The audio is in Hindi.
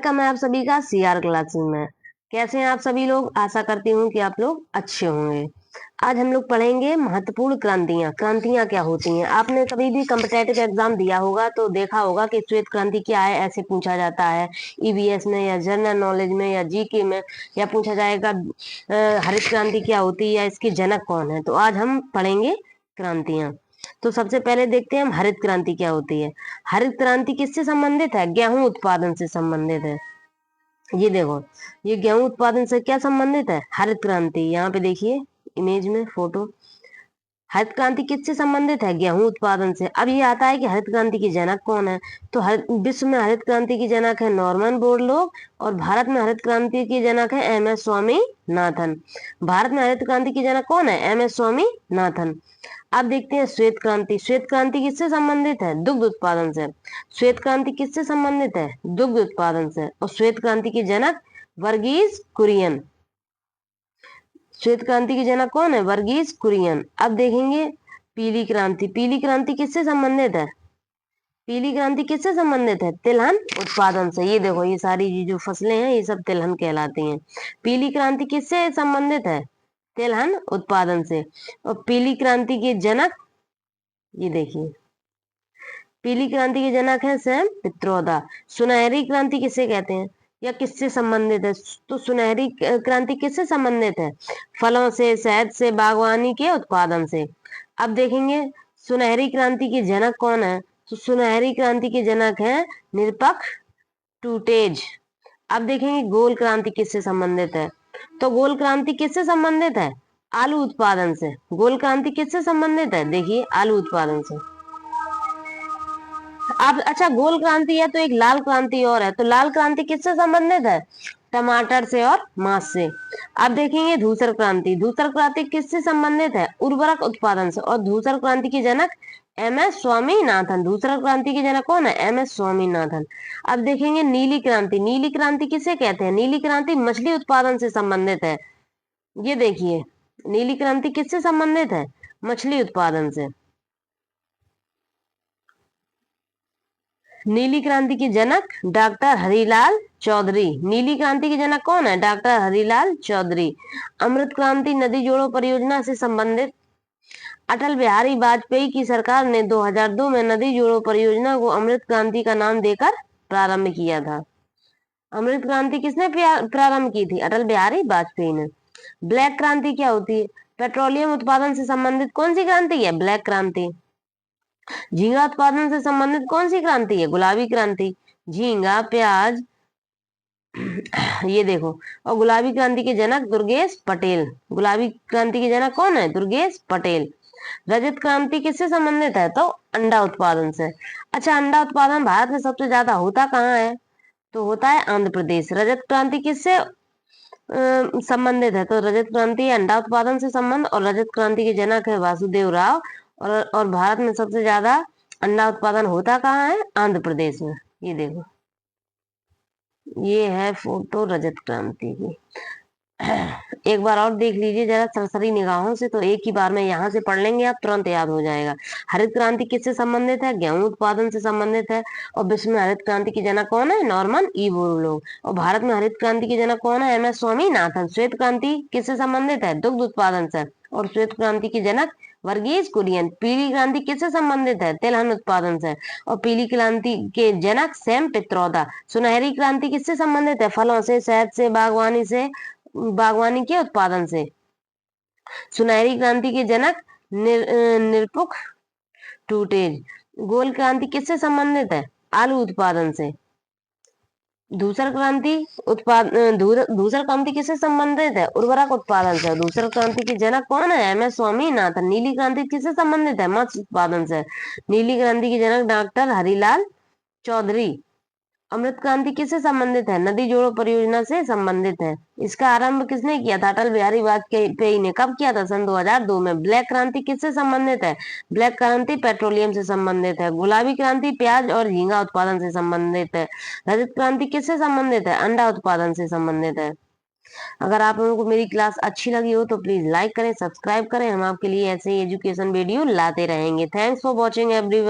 वेलकम है आप सभी का सीआर क्लासेस में। कैसे हैं आप सभी लोग? आशा करती हूँ कि आप लोग अच्छे होंगे। आज हम लोग पढ़ेंगे महत्वपूर्ण क्रांतियां। क्रांतियां क्या होती हैं? आपने कभी भी कॉम्पिटेटिव एग्जाम दिया होगा तो देखा होगा कि श्वेत क्रांति क्या है, ऐसे पूछा जाता है ईवीएस में या जनरल नॉलेज में या जीके में, या पूछा जाएगा हरित क्रांति क्या होती है या इसके जनक कौन है। तो आज हम पढ़ेंगे क्रांतियां। तो सबसे पहले देखते हैं हम हरित क्रांति क्या होती है। हरित क्रांति किससे संबंधित है? गेहूं उत्पादन से संबंधित है। ये देखो, ये गेहूं उत्पादन से क्या संबंधित है? हरित क्रांति। यहाँ पे देखिए इमेज में फोटो। हरित क्रांति किससे संबंधित है? गेहूं उत्पादन से। अब ये आता है कि हरित क्रांति की जनक कौन है। तो विश्व में हरित क्रांति की जनक है नॉर्मन बोरलॉग, और भारत में हरित क्रांति की जनक है एम.एस. स्वामीनाथन। भारत में हरित क्रांति की जनक कौन है? एम.एस. स्वामीनाथन। अब देखते हैं श्वेत क्रांति। श्वेत क्रांति किससे संबंधित है? दुग्ध उत्पादन से। श्वेत क्रांति किससे संबंधित है? दुग्ध उत्पादन से। और श्वेत क्रांति की जनक वर्गीज कुरियन। श्वेत क्रांति की जनक कौन है? वर्गीज कुरियन। अब देखेंगे पीली क्रांति। पीली क्रांति किससे संबंधित है? पीली क्रांति किससे संबंधित है? तिलहन उत्पादन से। ये देखो, ये सारी जो फसलें हैं ये सब तिलहन कहलाती हैं। पीली क्रांति किससे संबंधित है? तिलहन उत्पादन से। और पीली क्रांति के जनक, ये देखिए, पीली क्रांति के जनक है सैम पित्रोदा। सुनहरी क्रांति किसे कहते हैं या किससे संबंधित है? तो सुनहरी क्रांति किससे संबंधित है? फलों से, शहद से, बागवानी के उत्पादन से। अब देखेंगे सुनहरी क्रांति के जनक कौन है। तो सुनहरी क्रांति के जनक है निरपक्ष टूटेज। अब देखेंगे गोल क्रांति किससे संबंधित है। तो गोल क्रांति किससे संबंधित है? आलू उत्पादन से। गोल क्रांति किससे संबंधित है? देखिए, आलू उत्पादन से। अब अच्छा, गोल क्रांति है तो एक लाल क्रांति और है। तो लाल क्रांति किससे संबंधित है? टमाटर से और मांस से। अब देखेंगे धूसर क्रांति। धूसर क्रांति किससे संबंधित है? उर्वरक उत्पादन से। और धूसर क्रांति की जनक एम.एस. स्वामीनाथन। धूसर क्रांति की जनक कौन है? एम.एस. स्वामीनाथन। अब देखेंगे नीली क्रांति। नीली क्रांति किसे कहते हैं? नीली क्रांति मछली उत्पादन से संबंधित है। ये देखिए, नीली क्रांति किससे संबंधित है? मछली उत्पादन से। नीली क्रांति के जनक डॉक्टर हरिलाल चौधरी। नीली क्रांति के जनक कौन है? डॉक्टर हरिलाल चौधरी। अमृत क्रांति नदी जोड़ो परियोजना से संबंधित। अटल बिहारी वाजपेयी की सरकार ने 2002 में नदी जोड़ो परियोजना को अमृत क्रांति का नाम देकर प्रारंभ किया था। अमृत क्रांति किसने प्रारंभ की थी? अटल बिहारी वाजपेयी ने। ब्लैक क्रांति क्या होती है? पेट्रोलियम उत्पादन से संबंधित कौन सी क्रांति है? ब्लैक क्रांति। झींगा उत्पादन से संबंधित कौन सी क्रांति है? गुलाबी क्रांति। झींगा, प्याज, ये देखो। और गुलाबी क्रांति के जनक दुर्गेश पटेल। गुलाबी क्रांति के जनक कौन है? दुर्गेश पटेल। रजत क्रांति किससे संबंधित है? तो अंडा उत्पादन से। अच्छा, अंडा उत्पादन भारत में सबसे ज्यादा होता कहाँ है? तो होता है आंध्र प्रदेश। रजत क्रांति किससे संबंधित है? तो रजत क्रांति अंडा उत्पादन से संबंध, और रजत क्रांति के जनक है वासुदेव राव। और भारत में सबसे ज्यादा अंडा उत्पादन होता कहाँ है? आंध्र प्रदेश में। ये देखो, ये है फोटो रजत क्रांति की। एक बार और देख लीजिए जरा सरसरी निगाहों से, तो एक ही बार में यहाँ से पढ़ लेंगे आप, तुरंत याद हो जाएगा। हरित क्रांति किससे संबंधित है? गेहूं उत्पादन से संबंधित है। और विश्व में हरित क्रांति की जनक कौन है? Norman E Borlaug. और भारत में हरित क्रांति की जनक कौन है? एम.एस. स्वामीनाथन। श्वेत क्रांति किससे संबंधित है? दुग्ध उत्पादन से। और श्वेत क्रांति की जनक वर्गीज कुरियन। पीली क्रांति किससे संबंधित है? तिलहन उत्पादन से। और पीली क्रांति के जनक सैम पित्रोदा। सुनहरी क्रांति किससे संबंधित है? फलों से, शहद से, बागवानी के उत्पादन से। सुनहरी क्रांति के जनक निरपक्ष टूटेज। गोल क्रांति किससे संबंधित है? आलू उत्पादन से। धूसर क्रांति किससे संबंधित है? उर्वरक उत्पादन से। धूसर क्रांति के जनक कौन है? एम.एस. स्वामीनाथन। नीली क्रांति किससे संबंधित है? मत्स्य उत्पादन से। नीली क्रांति के जनक डॉक्टर हरिलाल चौधरी। अमृत क्रांति किससे संबंधित है? नदी जोड़ो परियोजना से संबंधित है। इसका आरंभ किसने किया था? अटल बिहारी वाजपेयी ने। कब किया था? सन 2002 में। ब्लैक क्रांति किससे संबंधित है? ब्लैक क्रांति पेट्रोलियम से संबंधित है। गुलाबी क्रांति प्याज और झींगा उत्पादन से संबंधित है। रजत क्रांति किससे संबंधित है? अंडा उत्पादन से संबंधित है। अगर आप लोगों को मेरी क्लास अच्छी लगी हो तो प्लीज लाइक करें, सब्सक्राइब करें। हम आपके लिए ऐसे ही एजुकेशन वीडियो लाते रहेंगे। Thanks for watching everyone.